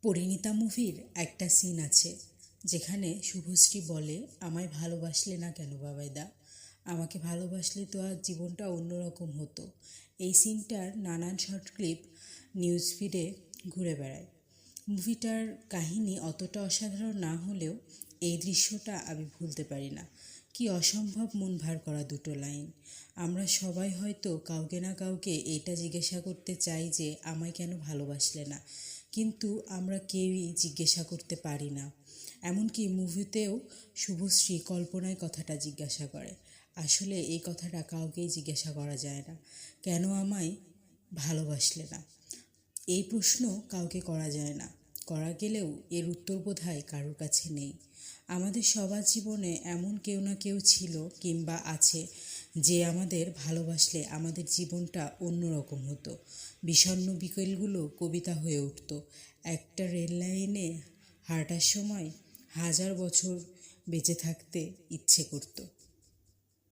পরিণীতা মুভির একটা সিন আছে যেখানে শুভশ্রী বলে, আমায় ভালোবাসলে না কেন বাবাইদা? আমাকে ভালোবাসলে তো আর জীবনটা অন্যরকম হতো। এই সিনটার নানান শর্ট ক্লিপ নিউজ ফিডে ঘুরে বেড়ায়। মুভিটার কাহিনী অতটা অসাধারণ না হলেও এই দৃশ্যটা আমি ভুলতে পারি না। কি অসম্ভব মন ভার করা দুটো লাইন। আমরা সবাই হয়তো কাউকে না কাউকে এটা জিজ্ঞাসা করতে চাই যে আমায় কেন ভালোবাসলে না, কিন্তু আমরা কেউই জিজ্ঞাসা করতে পারি না। এমনকি মুভিতেও শুভশ্রী কল্পনায় কথাটা জিজ্ঞাসা করে। আসলে এই কথাটা কাউকেই জিজ্ঞাসা করা যায় না, কেন আমায় ভালোবাসলে না। এই প্রশ্ন কাউকে করা যায় না, করা গেলেও এর উত্তর বোধহয় কারোর কাছে নেই। আমাদের সবার জীবনে এমন কেউ না কেউ ছিল কিংবা আছে যে আমাদের ভালোবাসলে আমাদের জীবনটা অন্যরকম হতো। বিষণ্ণ বিকেলগুলো কবিতা হয়ে উঠত। একটা রেল লাইনে হাঁটার সময় 1000 বছর বেঁচে থাকতে ইচ্ছে করতো।